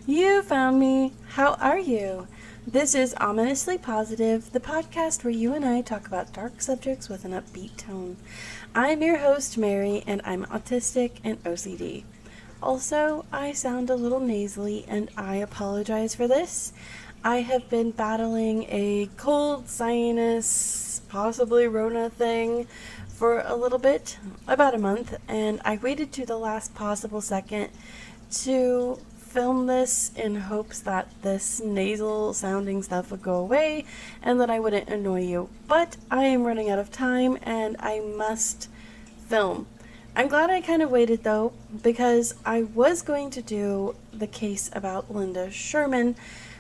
You found me. How are you? This is Ominously Positive, the podcast where you and I talk about dark subjects with an upbeat tone. I'm your host, Mary, and I'm autistic and OCD. Also, I sound a little nasally, and I apologize for this. I have been battling a cold sinus, possibly Rona thing, for a little bit, about a month, and I waited to the last possible second to film this in hopes that this nasal sounding stuff would go away and that I wouldn't annoy you. But I am running out of time and I must film. I'm glad I kind of waited though, because I was going to do the case about Linda Sherman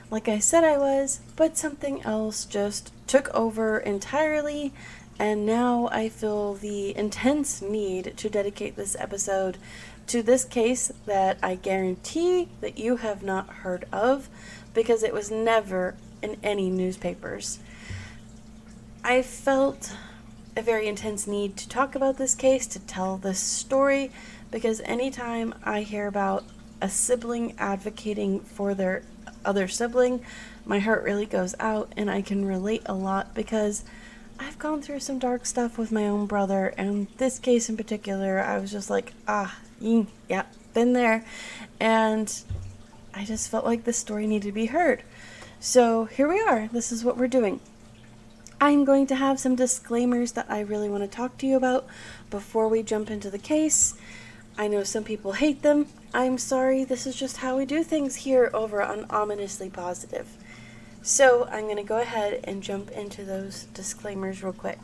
like I said I was, but something else just took over entirely, and now I feel the intense need to dedicate this episode to this case that I guarantee that you have not heard of because it was never in any newspapers. I felt a very intense need to talk about this case, to tell this story, because anytime I hear about a sibling advocating for their other sibling, my heart really goes out, and I can relate a lot because I've gone through some dark stuff with my own brother, and this case in particular, I was just like, yeah, been there, and I just felt like this story needed to be heard. So here we are. This is what we're doing. I'm going to have some disclaimers that I really want to talk to you about before we jump into the case. I know some people hate them. I'm sorry, this is just how we do things here over on Ominously Positive. So I'm going to go ahead and jump into those disclaimers real quick.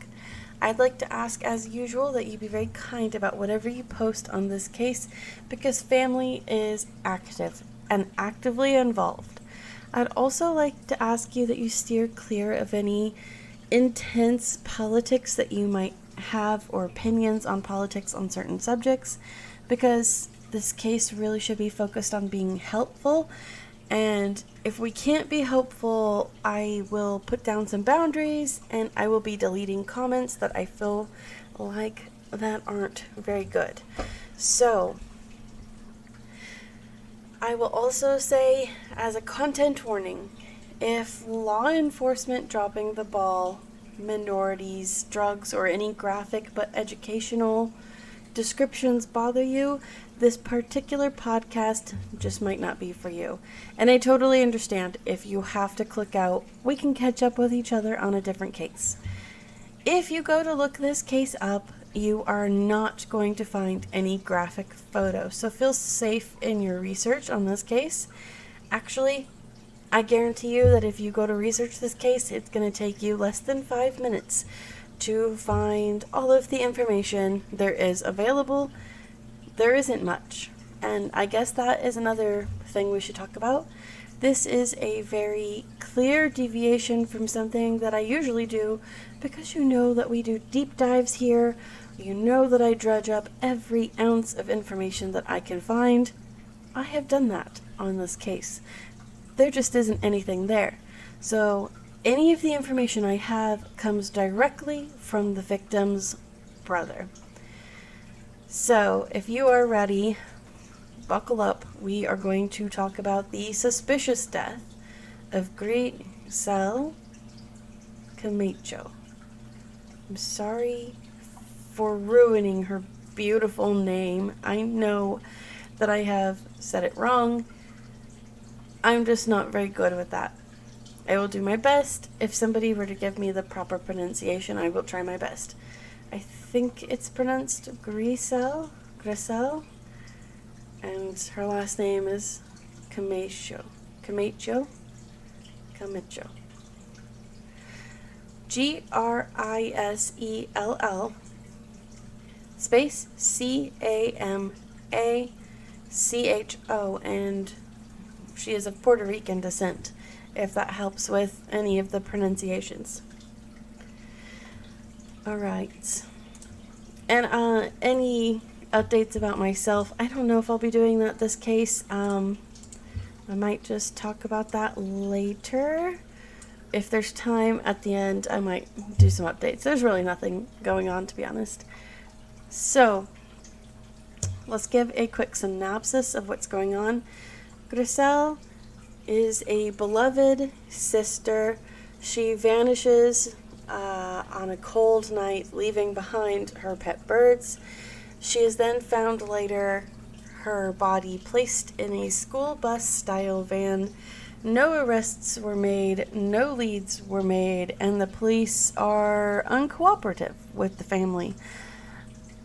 I'd like to ask, as usual, that you be very kind about whatever you post on this case, because family is active and actively involved. I'd also like to ask you that you steer clear of any intense politics that you might have, or opinions on politics on certain subjects, because this case really should be focused on being helpful. And if we can't be helpful, I will put down some boundaries and I will be deleting comments that I feel like that aren't very good. So I will also say, as a content warning, if law enforcement dropping the ball, minorities, drugs, or any graphic but educational descriptions bother you, this particular podcast just might not be for you. And I totally understand if you have to click out. We can catch up with each other on a different case. If you go to look this case up, you are not going to find any graphic photos. So feel safe in your research on this case. Actually, I guarantee you that if you go to research this case, it's going to take you less than 5 minutes to find all of the information there is available. There isn't much. And I guess that is another thing we should talk about. This is a very clear deviation from something that I usually do, because you know that we do deep dives here. You know that I dredge up every ounce of information that I can find. I have done that on this case. There just isn't anything there. So any of the information I have comes directly from the victim's brother. So if you are ready, buckle up. We are going to talk about the suspicious death of Grisell Camacho. I'm sorry for ruining her beautiful name. I know that I have said it wrong. I'm just not very good with that. I will do my best. If somebody were to give me the proper pronunciation, I will try my best. I think it's pronounced Grisell, and her last name is Camacho. Grisell. space Camacho, and she is of Puerto Rican descent, if that helps with any of the pronunciations. Alright. And any updates about myself, I don't know if I'll be doing that this case. I might just talk about that later. If there's time at the end, I might do some updates. There's really nothing going on, to be honest. So, let's give a quick synopsis of what's going on. Grisell is a beloved sister. She vanishes on a cold night, leaving behind her pet birds. She is then found later, her body placed in a school bus style van. No arrests were made, no leads were made, and the police are uncooperative with the family.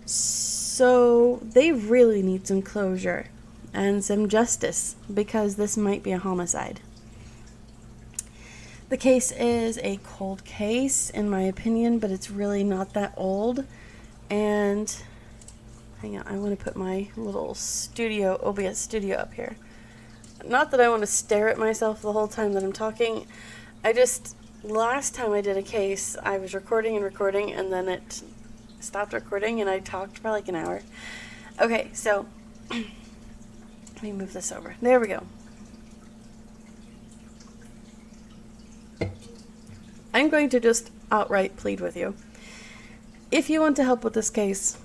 So they really need some closure and some justice, because this might be a homicide. The case is a cold case, in my opinion, but it's really not that old. And hang on, I want to put my little OBS studio up here. Not that I want to stare at myself the whole time that I'm talking. Last time I did a case, I was recording, and then it stopped recording, and I talked for like an hour. Okay, so let me move this over. There we go. I'm going to just outright plead with you. If you want to help with this case,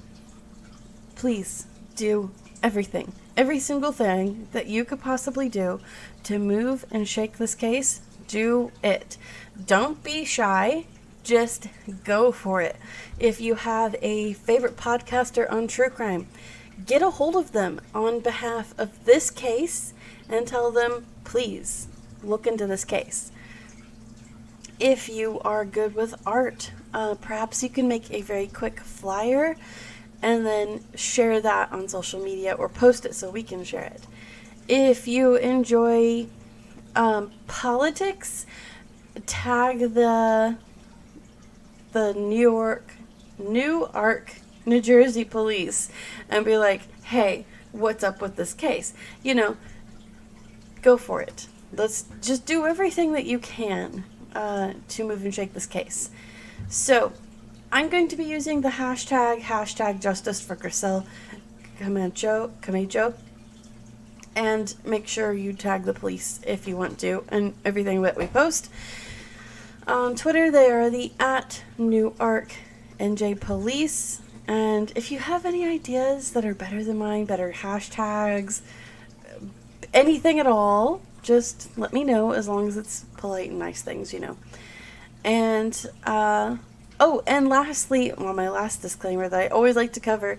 please do everything. Every single thing that you could possibly do to move and shake this case, do it. Don't be shy. Just go for it. If you have a favorite podcaster on true crime, get a hold of them on behalf of this case and tell them, please, look into this case. If you are good with art, perhaps you can make a very quick flyer and then share that on social media or post it so we can share it. If you enjoy politics, tag the Newark, New Jersey police and be like, hey, what's up with this case? Go for it. Let's just do everything that you can to move and shake this case. So I'm going to be using the hashtag justice for Grisell Camacho, and make sure you tag the police if you want to, and everything that we post. On Twitter, they are the @Newark NJ Police, and if you have any ideas that are better than mine, better hashtags, anything at all, just let me know, as long as it's polite and nice things, And, and lastly, my last disclaimer that I always like to cover,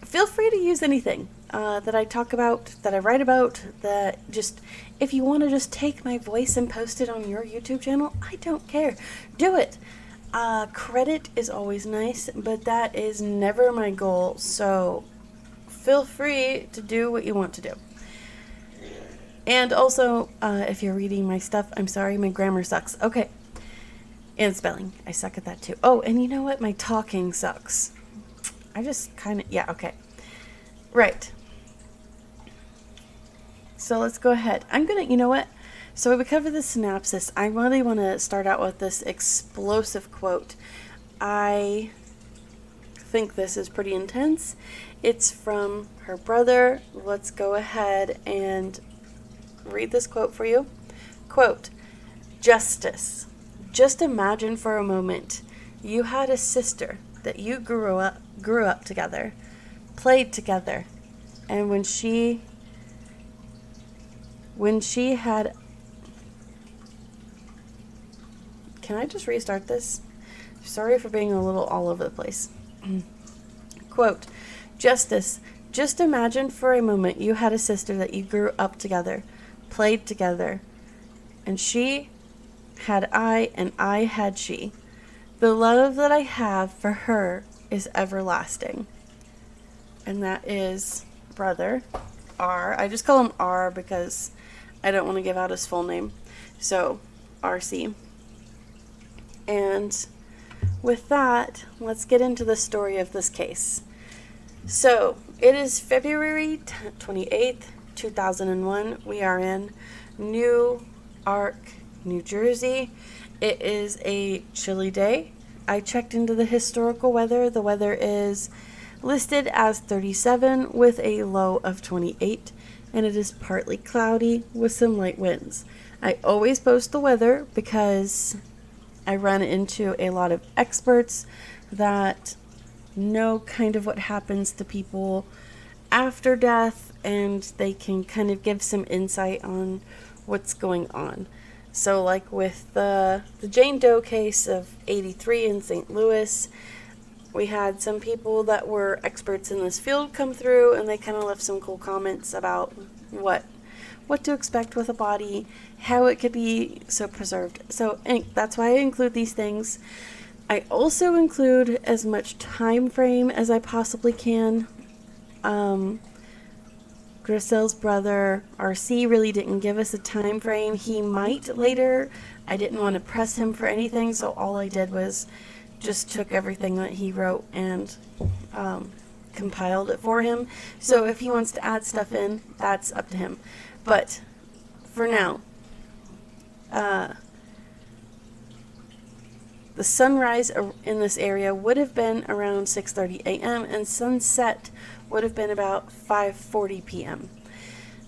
feel free to use anything that I talk about, that I write about, if you want to just take my voice and post it on your YouTube channel, I don't care. Do it. Credit is always nice, but that is never my goal, so feel free to do what you want to do. And also, if you're reading my stuff, I'm sorry, my grammar sucks. Okay. And spelling. I suck at that too. Oh, and you know what? My talking sucks. I just okay. Right. So let's go ahead. So we covered the synopsis. I really want to start out with this explosive quote. I think this is pretty intense. It's from her brother. Let's go ahead and read this quote for you. Quote, "Justice. Just imagine for a moment you had a sister that you grew up together, played together, and when she had..." Can I just restart this? Sorry for being a little all over the place. Quote, "Justice. Just imagine for a moment you had a sister that you grew up together, played together, and she had I, and I had she. The love that I have for her is everlasting." And that is brother R. I just call him R because I don't want to give out his full name. So, RC. And with that, let's get into the story of this case. So, it is February 28th, 2001. We are in Newark, New Jersey. It is a chilly day. I checked into the historical weather. The weather is listed as 37 with a low of 28, and it is partly cloudy with some light winds. I always post the weather because I run into a lot of experts that know kind of what happens to people after death, and they can kind of give some insight on what's going on. So like with the Jane Doe case of 83 in St. Louis, we had some people that were experts in this field come through, and they kind of left some cool comments about what to expect with a body, how it could be so preserved. So that's why I include these things. I also include as much time frame as I possibly can. Grisell's brother, RC, really didn't give us a time frame. He might later. I didn't want to press him for anything, so all I did was just took everything that he wrote and compiled it for him. So if he wants to add stuff in, that's up to him. But for now, the sunrise in this area would have been around 6:30 a.m. and sunset would have been about 5:40 p.m.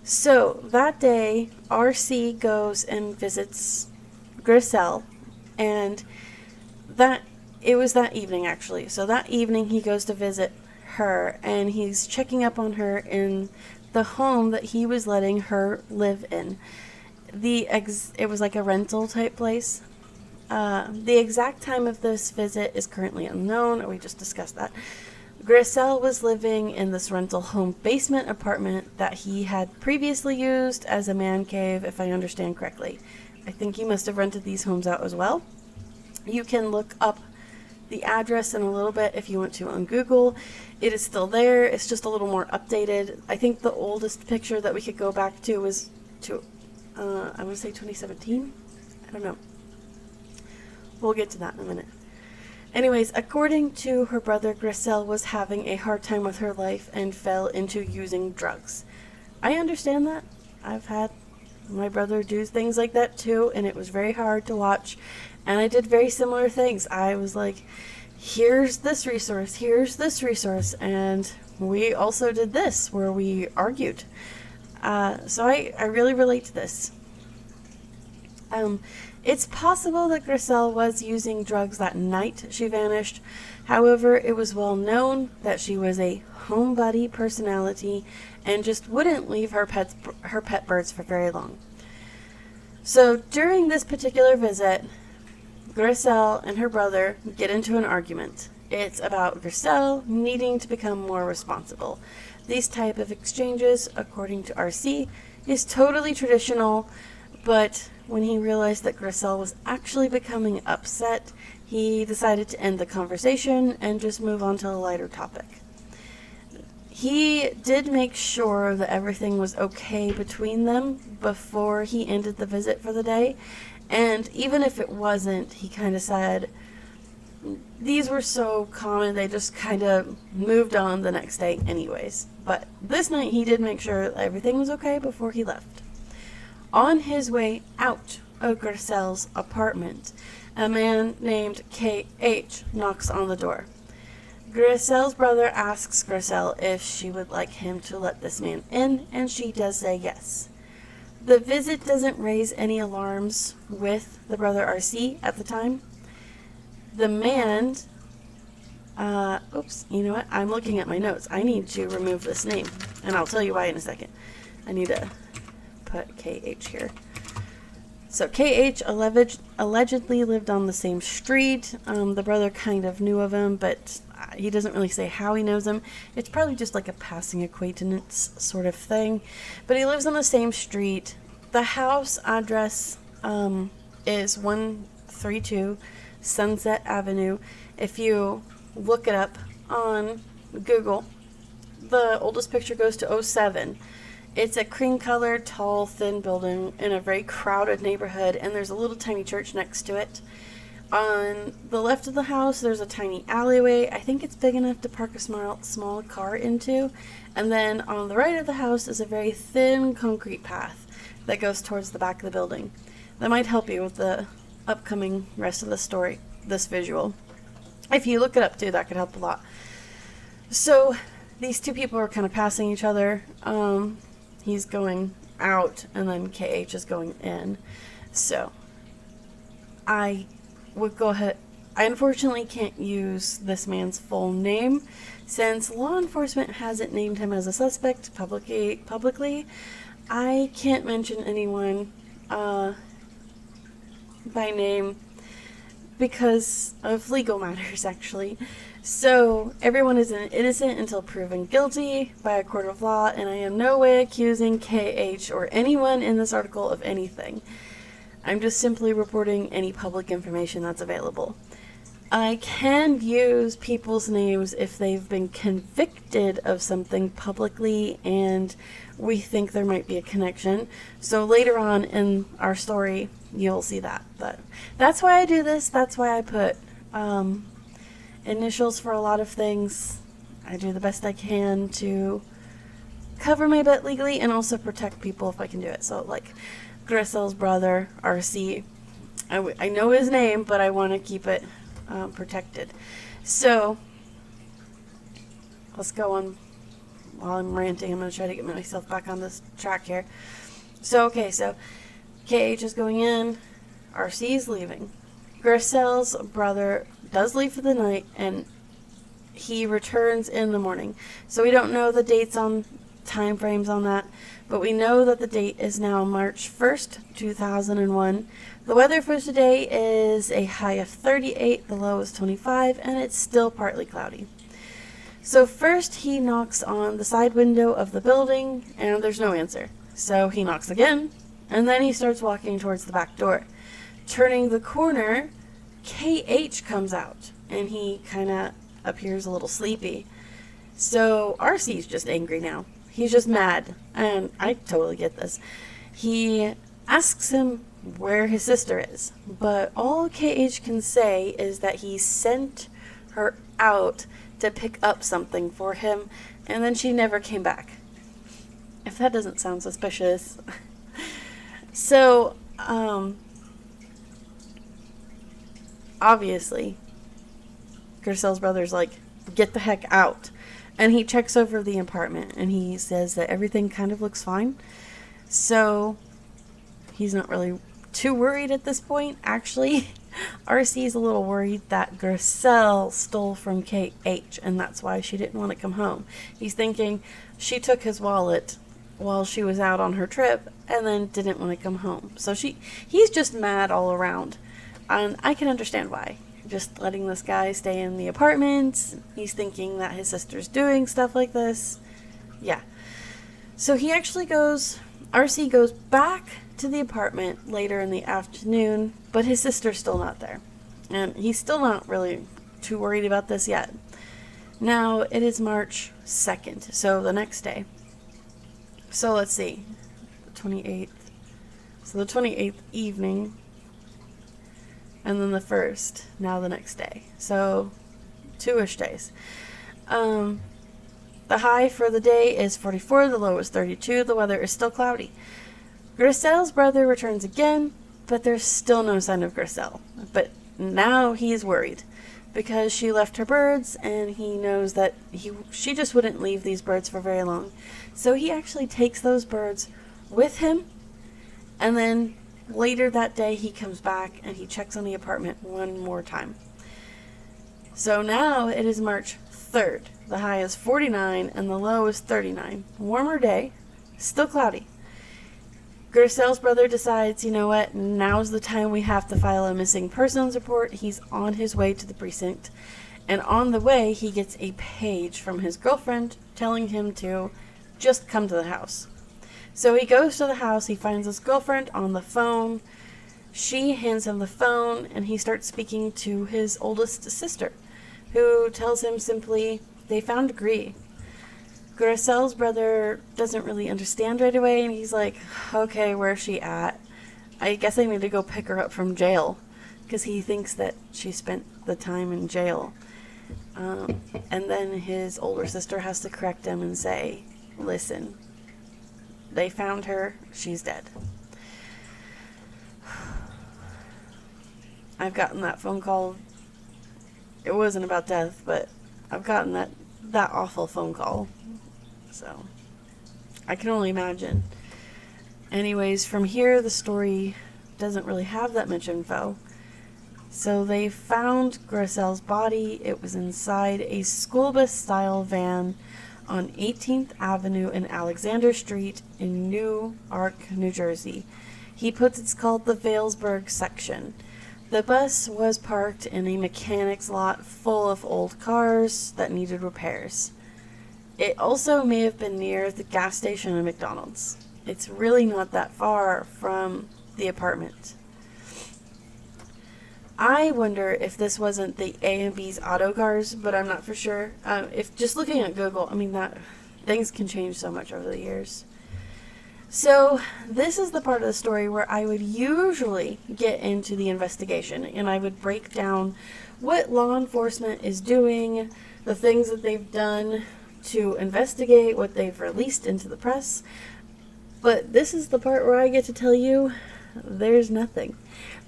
So that day, RC goes and visits Grisell, and it was that evening actually. So that evening he goes to visit her, and he's checking up on her in the home that he was letting her live in. It was like a rental type place. The exact time of this visit is currently unknown. We just discussed that. Grisell was living in this rental home basement apartment that he had previously used as a man cave, if I understand correctly. I think he must have rented these homes out as well. You can look up the address in a little bit if you want to on Google. It is still there. It's just a little more updated. I think the oldest picture that we could go back to was I want to say 2017. I don't know. We'll get to that in a minute. Anyways, according to her brother, Grisell was having a hard time with her life and fell into using drugs. I understand that. I've had my brother do things like that too, and it was very hard to watch. And I did very similar things. I was like, here's this resource, and we also did this, where we argued. So I really relate to this. It's possible that Grisell was using drugs that night she vanished. However, it was well known that she was a homebody personality and just wouldn't leave her pet birds for very long. So during this particular visit, Grisell and her brother get into an argument. It's about Grisell needing to become more responsible. These type of exchanges, according to RC, is totally traditional, but when he realized that Grisell was actually becoming upset, he decided to end the conversation and just move on to a lighter topic. He did make sure that everything was okay between them before he ended the visit for the day, and even if it wasn't, he kind of said these were so common, they just kind of moved on the next day anyways. But this night he did make sure that everything was okay before he left. On his way out of Grisell's apartment, a man named K.H. knocks on the door. Grisell's brother asks Grisell if she would like him to let this man in, and she does say yes. The visit doesn't raise any alarms with the brother RC at the time. The man, you know what? I'm looking at my notes. I need to remove this name, and I'll tell you why in a second. I need to put KH here. So KH allegedly lived on the same street. The brother kind of knew of him, but he doesn't really say how he knows him. It's probably just like a passing acquaintance sort of thing. But he lives on the same street. The house address is 132 Sunset Avenue. If you look it up on Google, the oldest picture goes to 07. It's a cream-colored, tall, thin building in a very crowded neighborhood, and there's a little tiny church next to it. On the left of the house, there's a tiny alleyway. I think it's big enough to park a small car into. And then on the right of the house is a very thin concrete path that goes towards the back of the building. That might help you with the upcoming rest of the story, this visual. If you look it up too, that could help a lot. So these two people are kind of passing each other. He's going out, and then KH is going in. So I would go ahead. I unfortunately can't use this man's full name since law enforcement hasn't named him as a suspect publicly. I can't mention anyone by name because of legal matters, actually. So, everyone is innocent until proven guilty by a court of law, and I am no way accusing KH or anyone in this article of anything. I'm just simply reporting any public information that's available. I can use people's names if they've been convicted of something publicly and we think there might be a connection. So later on in our story, you'll see that. But that's why I do this. That's why I put initials for a lot of things. I do the best I can to cover my butt legally and also protect people if I can do it. So like Grisell's brother, RC, I know his name, but I want to keep it protected. So let's go on. While I'm ranting, I'm going to try to get myself back on this track here. So KH is going in, RC is leaving. Grisell's brother does leave for the night, and he returns in the morning. So we don't know the dates on time frames on that, but we know that the date is now March 1st, 2001. The weather for today is a high of 38, the low is 25, and it's still partly cloudy. So first he knocks on the side window of the building, and there's no answer. So he knocks again, and then he starts walking towards the back door. Turning the corner, KH comes out, and he kind of appears a little sleepy. So RC's just angry now. He's just mad, and I totally get this. He asks him where his sister is, but all KH can say is that he sent her out to pick up something for him, and then she never came back. If that doesn't sound suspicious. So, obviously, Grisell's brother's like, get the heck out. And he checks over the apartment, and he says that everything kind of looks fine. So, he's not really too worried at this point. Actually, RC is a little worried that Grisell stole from KH, and that's why she didn't want to come home. He's thinking she took his wallet while she was out on her trip, and then didn't want to come home. So he's just mad all around. And I can understand why. Just letting this guy stay in the apartment. He's thinking that his sister's doing stuff like this. Yeah. So RC goes back to the apartment later in the afternoon, but his sister's still not there. And he's still not really too worried about this yet. Now, it is March 2nd, so the next day. So let's see. The 28th. So the 28th evening. And then the 1st, now the next day. So, 2-ish days. The high for the day is 44, the low is 32, the weather is still cloudy. Grisell's brother returns again, but there's still no sign of Grisell. But now he's worried, because she left her birds, and he knows that she just wouldn't leave these birds for very long. So he actually takes those birds with him, and then later that day, he comes back and he checks on the apartment one more time. So now it is March 3rd. The high is 49 and the low is 39. Warmer day, still cloudy. Grisell's brother decides, you know what, now's the time we have to file a missing persons report. He's on his way to the precinct. And on the way, he gets a page from his girlfriend telling him to just come to the house. So he goes to the house, he finds his girlfriend on the phone. She hands him the phone, and he starts speaking to his oldest sister, who tells him simply, they found Gris. Grisell's brother doesn't really understand right away, and he's like, okay, where's she at? I guess I need to go pick her up from jail, because he thinks that she spent the time in jail. And then his older sister has to correct him and say, listen, they found her. She's dead. I've gotten that phone call. It wasn't about death, but I've gotten that awful phone call. So, I can only imagine. Anyways, from here, the story doesn't really have that much info. So they found Grisell's body. It was inside a school bus-style van on 18th Avenue and Alexander Street in Newark, New Jersey. He puts it's called the Vailsburg section. The bus was parked in a mechanic's lot full of old cars that needed repairs. It also may have been near the gas station and McDonald's. It's really not that far from the apartment. I wonder if this wasn't the A and B's auto cars, but I'm not for sure. If just looking at Google, that things can change so much over the years. So this is the part of the story where I would usually get into the investigation, and I would break down what law enforcement is doing, the things that they've done to investigate, what they've released into the press. But this is the part where I get to tell you there's nothing.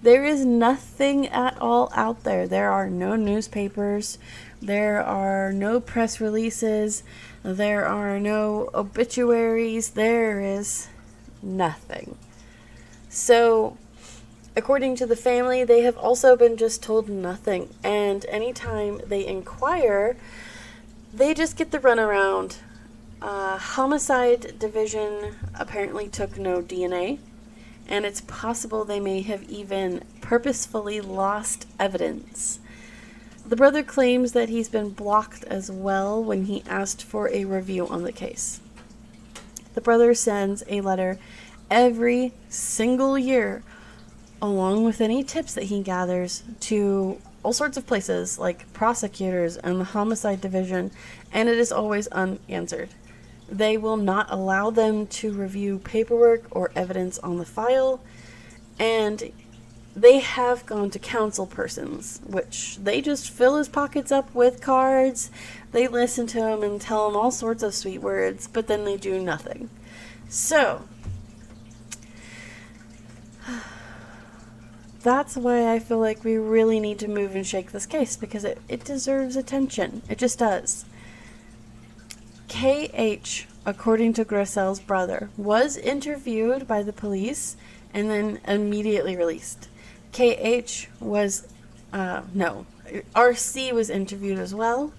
There is nothing at all out there. There are no newspapers. There are no press releases. There are no obituaries. There is nothing. So, according to the family, they have also been just told nothing. And anytime they inquire, they just get the runaround. Homicide division apparently took no DNA. And it's possible they may have even purposefully lost evidence. The brother claims that he's been blocked as well when he asked for a review on the case. The brother sends a letter every single year, along with any tips that he gathers, to all sorts of places like prosecutors and the homicide division, and it is always unanswered. They will not allow them to review paperwork or evidence on the file, and they have gone to counsel persons, which they just fill his pockets up with cards. They listen to him and tell him all sorts of sweet words, but then they do nothing. So, that's why I feel like we really need to move and shake this case, because it deserves attention. It just does. KH, according to Grisell's brother, was interviewed by the police and then immediately released. KH was, RC was interviewed as well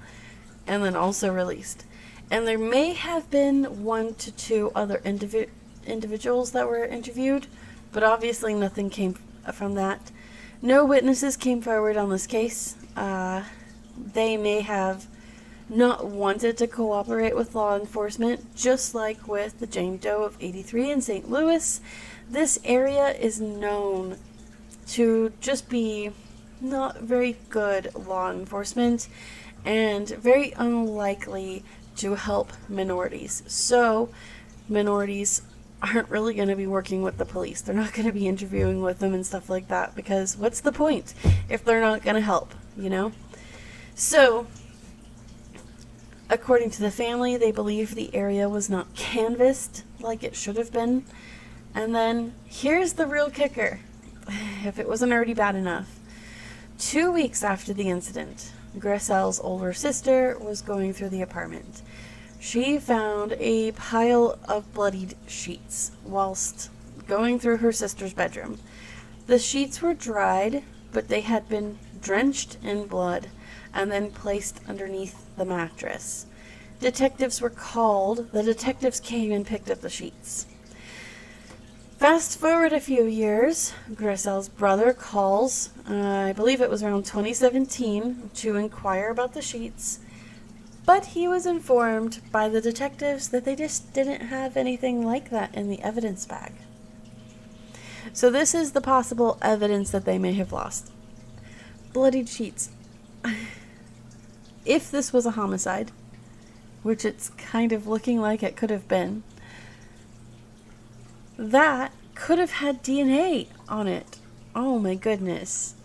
and then also released. And there may have been 1 to 2 other individuals that were interviewed, but obviously nothing came from that. No witnesses came forward on this case. They may have not wanted to cooperate with law enforcement, just like with the Jane Doe of 83 in St. Louis. This area is known to just be not very good law enforcement and very unlikely to help minorities. So, minorities aren't really going to be working with the police. They're not going to be interviewing with them and stuff like that, because what's the point if they're not going to help, So, according to the family, they believe the area was not canvassed like it should have been. And then, here's the real kicker, if it wasn't already bad enough. 2 weeks after the incident, Grisell's older sister was going through the apartment. She found a pile of bloodied sheets whilst going through her sister's bedroom. The sheets were dried, but they had been drenched in blood and then placed underneath the mattress. Detectives were called. The detectives came and picked up the sheets. Fast forward a few years, Grisell's brother calls, I believe it was around 2017, to inquire about the sheets, but he was informed by the detectives that they just didn't have anything like that in the evidence bag. So this is the possible evidence that they may have lost. Bloodied sheets. If this was a homicide, which it's kind of looking like it could have been, that could have had DNA on it. Oh my goodness.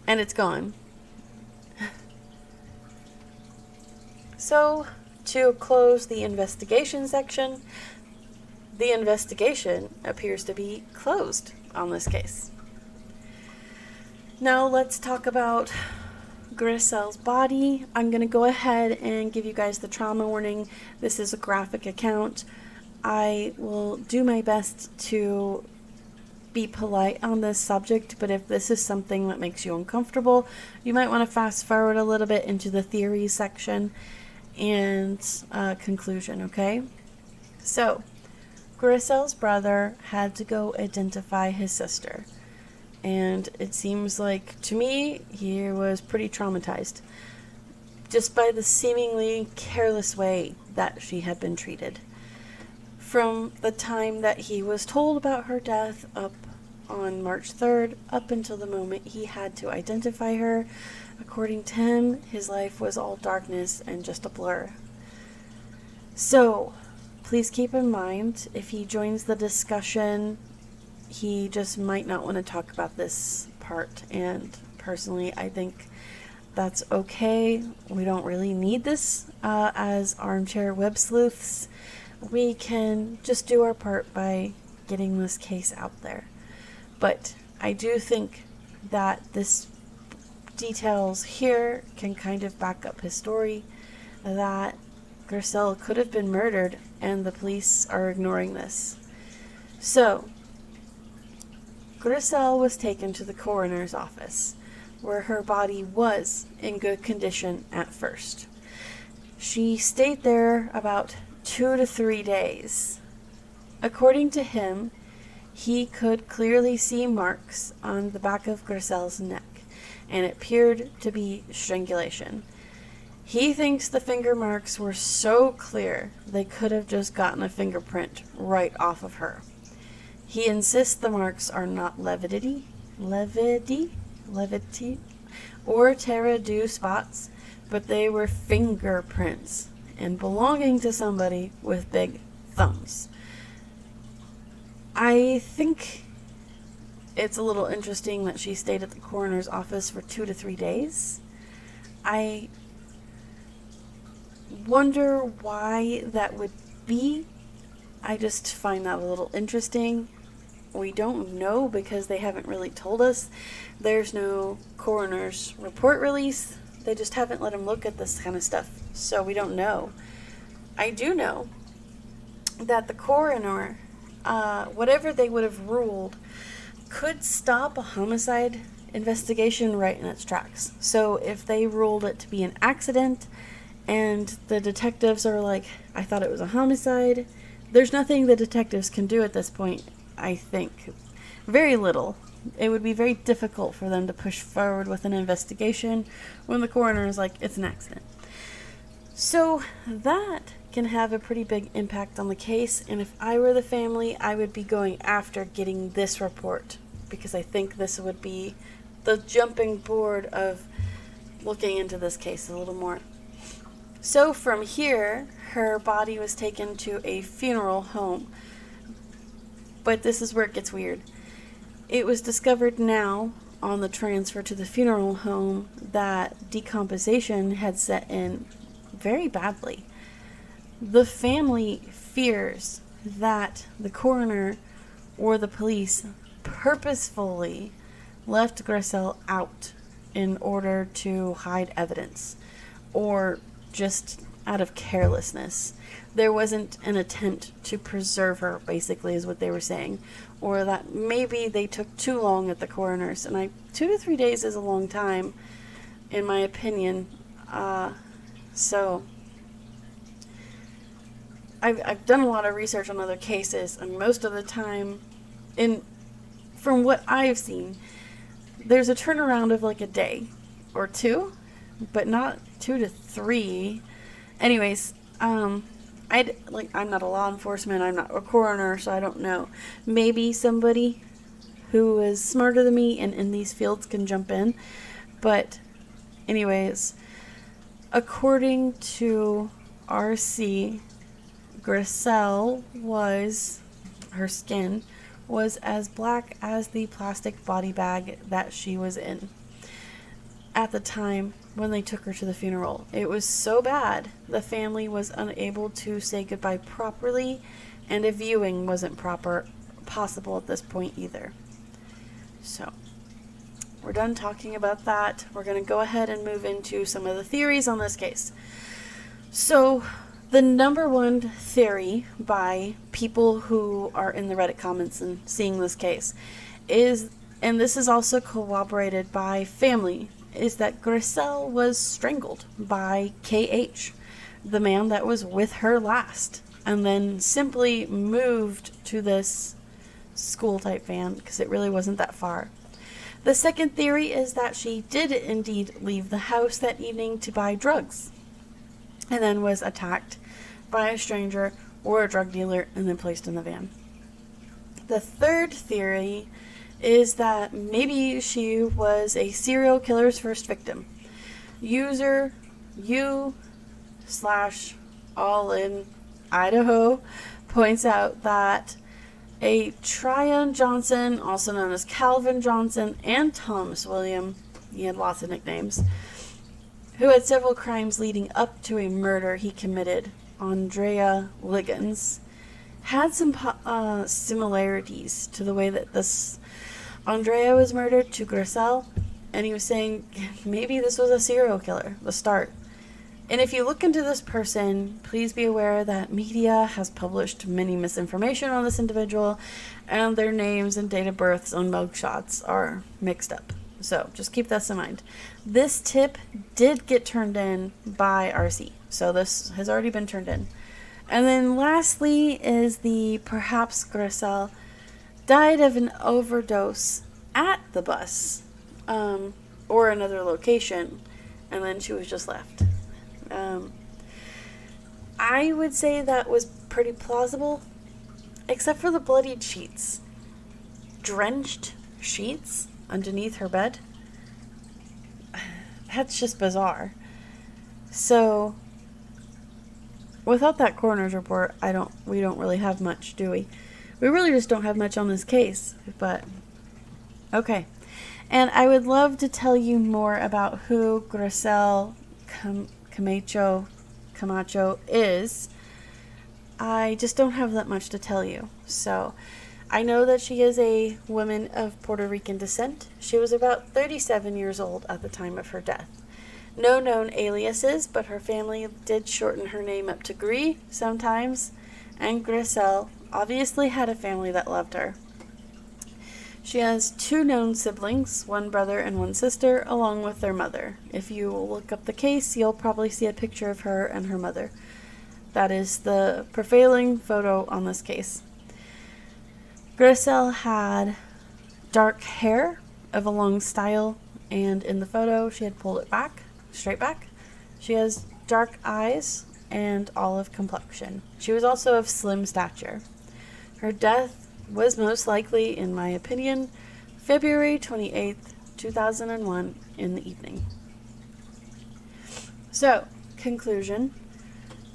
And it's gone. So, to close the investigation section, the investigation appears to be closed on this case. Now let's talk about Grisell's body. I'm going to go ahead and give you guys the trauma warning. This is a graphic account. I will do my best to be polite on this subject, but if this is something that makes you uncomfortable, you might want to fast forward a little bit into the theory section and conclusion, okay? So, Grisell's brother had to go identify his sister. And it seems like, to me, he was pretty traumatized, just by the seemingly careless way that she had been treated. From the time that he was told about her death up on March 3rd, up until the moment he had to identify her, according to him, his life was all darkness and just a blur. So, please keep in mind, if he joins the discussion, he just might not want to talk about this part, and personally, I think that's okay. We don't really need this as armchair web sleuths. We can just do our part by getting this case out there. But I do think that this details here can kind of back up his story, that Grisell could have been murdered and the police are ignoring this. So, Grisell was taken to the coroner's office, where her body was in good condition at first. She stayed there about 2 to 3 days. According to him, he could clearly see marks on the back of Grisell's neck, and it appeared to be strangulation. He thinks the finger marks were so clear they could have just gotten a fingerprint right off of her. He insists the marks are not liability, or terra do spots, but they were fingerprints and belonging to somebody with big thumbs. I think it's a little interesting that she stayed at the coroner's office for 2 to 3 days. I wonder why that would be. I just find that a little interesting. We don't know because they haven't really told us. There's no coroner's report release. They just haven't let him look at this kind of stuff, so we don't know. I do know that the coroner, whatever they would have ruled, could stop a homicide investigation right in its tracks. So if they ruled it to be an accident and the detectives are like, I thought it was a homicide, there's nothing the detectives can do at this point, I think. Very little. It would be very difficult for them to push forward with an investigation when the coroner is like, it's an accident. So that can have a pretty big impact on the case, and if I were the family, I would be going after getting this report, because I think this would be the jumping board of looking into this case a little more. So from here, her body was taken to a funeral home. But this is where it gets weird. It was discovered now on the transfer to the funeral home that decomposition had set in very badly. The family fears that the coroner or the police purposefully left Grisell out in order to hide evidence, or just out of carelessness. There wasn't an attempt to preserve her, basically, is what they were saying. Or that maybe they took too long at the coroner's. And 2 to 3 days is a long time, in my opinion. So, I've done a lot of research on other cases, and most of the time, from what I've seen, there's a turnaround of like a day or two, but not 2 to 3. Anyways, I'm not a law enforcement, I'm not a coroner, so I don't know. Maybe somebody who is smarter than me and in these fields can jump in. But anyways, according to RC, Grisell her skin was as black as the plastic body bag that she was in at the time when they took her to the funeral. It was so bad, the family was unable to say goodbye properly, and a viewing wasn't possible at this point either. So, we're done talking about that. We're going to go ahead and move into some of the theories on this case. So, the number one theory by people who are in the Reddit comments and seeing this case is, and this is also corroborated by family, is that Grisell was strangled by KH, the man that was with her last. and then simply moved to this school type van because it really wasn't that far. The second theory is that she did indeed leave the house that evening to buy drugs and then was attacked by a stranger or a drug dealer and then placed in the van. The third theory is that maybe she was a serial killer's first victim. User U/all in Idaho points out that a Tryon Johnson, also known as Calvin Johnson, and Thomas William, he had lots of nicknames, who had several crimes leading up to a murder he committed, Andrea Liggins, had some similarities to the way that this Andrea was murdered to Grisell, and he was saying maybe this was a serial killer, the start. And if you look into this person, please be aware that media has published many misinformation on this individual, and their names and date of births on mugshots are mixed up. So just keep this in mind. This tip did get turned in by RC, so this has already been turned in. And then lastly is the perhaps Grisell died of an overdose at the bus or another location, and then she was just left. I would say that was pretty plausible, except for the bloodied sheets. Drenched sheets underneath her bed? That's just bizarre. So, without that coroner's report, we don't really have much, do we? We really just don't have much on this case, but okay. And I would love to tell you more about who Grisell Camacho is. I just don't have that much to tell you. So, I know that she is a woman of Puerto Rican descent. She was about 37 years old at the time of her death. No known aliases, but her family did shorten her name up to Gris sometimes, and Grisell obviously had a family that loved her. She has 2 known siblings, 1 brother and 1 sister, along with their mother. If you look up the case, you'll probably see a picture of her and her mother. That is the prevailing photo on this case. Grisell had dark hair of a long style, and in the photo she had pulled it back, straight back. She has dark eyes and olive complexion. She was also of slim stature. Her death was most likely, in my opinion, February 28th, 2001 in the evening. So, conclusion.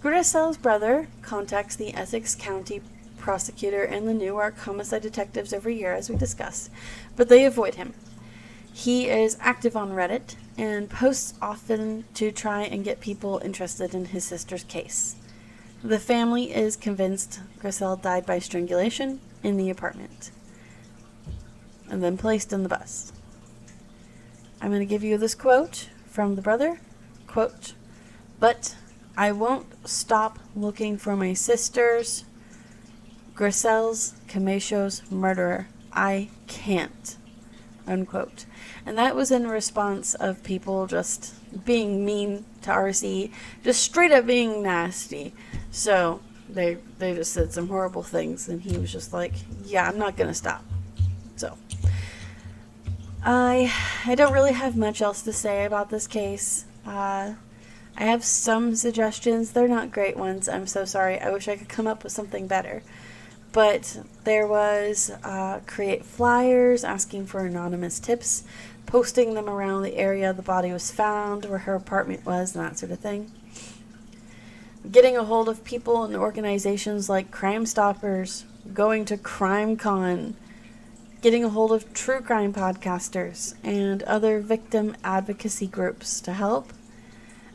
Grisell's brother contacts the Essex County prosecutor and the Newark homicide detectives every year, as we discussed, but they avoid him. He is active on Reddit and posts often to try and get people interested in his sister's case. The family is convinced Grisell died by strangulation in the apartment and then placed in the bus. I'm going to give you this quote from the brother. Quote, "But I won't stop looking for my sisters. Grisell Camacho's murderer. I can't." Unquote. And that was in response of people just being mean to RC, just straight up being nasty. So they just said some horrible things, and he was just like, yeah, I'm not gonna stop. So I don't really have much else to say about this case. I have some suggestions. They're not great ones. I'm so sorry. I wish I could come up with something better. But there was create flyers asking for anonymous tips, posting them around the area the body was found, where her apartment was, and that sort of thing. Getting a hold of people and organizations like Crime Stoppers, going to CrimeCon, getting a hold of true crime podcasters and other victim advocacy groups to help.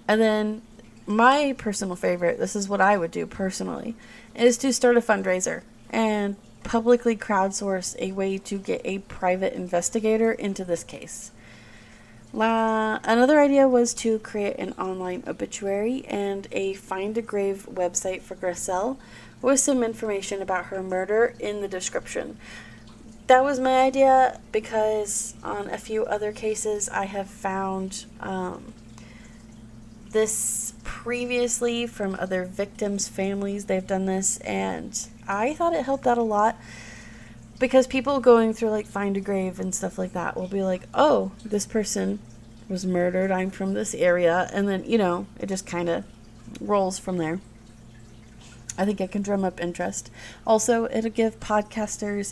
And then my personal favorite, this is what I would do personally, is to start a fundraiser and publicly crowdsource a way to get a private investigator into this case. Another idea was to create an online obituary and a Find a Grave website for Grisell with some information about her murder in the description. That was my idea because on a few other cases I have found this previously from other victims' families. They've done this, and I thought it helped out a lot because people going through like Find a Grave and stuff like that will be like, oh, this person was murdered, I'm from this area, and then, it just kind of rolls from there. I think it can drum up interest. Also, it'll give podcasters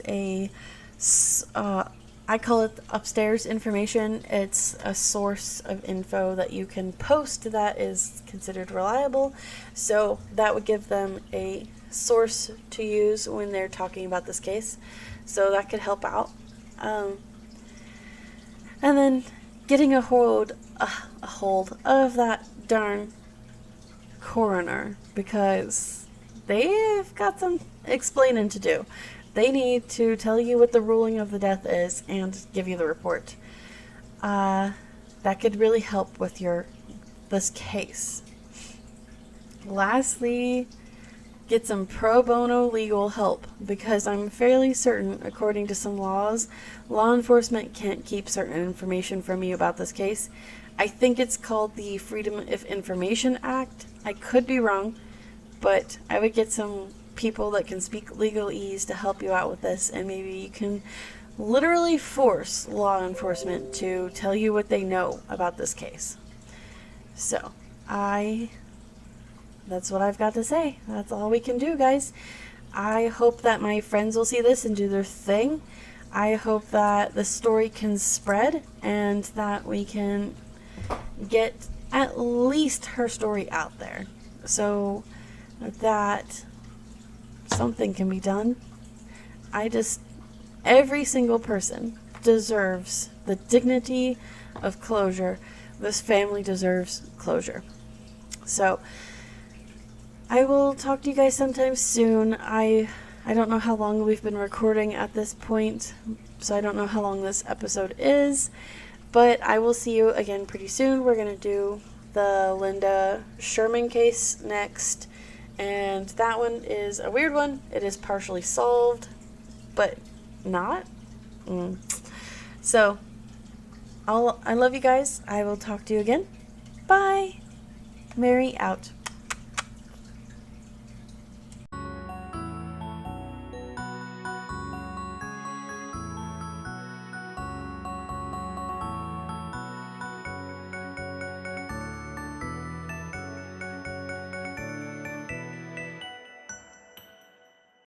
I call it upstairs information. It's a source of info that you can post that is considered reliable. So that would give them a source to use when they're talking about this case. So that could help out. And then getting a hold of that darn coroner, because they've got some explaining to do. They need to tell you what the ruling of the death is and give you the report. That could really help with this case. Lastly, get some pro bono legal help, because I'm fairly certain, according to some laws, law enforcement can't keep certain information from you about this case. I think it's called the Freedom of Information Act. I could be wrong, but I would get some people that can speak legalese to help you out with this, and maybe you can literally force law enforcement to tell you what they know about this case. So, that's what I've got to say. That's all we can do, guys. I hope that my friends will see this and do their thing. I hope that the story can spread and that we can get at least her story out there so that something can be done. Every single person deserves the dignity of closure. This family deserves closure. So, I will talk to you guys sometime soon. I don't know how long we've been recording at this point, so I don't know how long this episode is, but I will see you again pretty soon. We're going to do the Linda Sherman case next, and that one is a weird one. It is partially solved, but not. So, I love you guys. I will talk to you again. Bye. Mary out.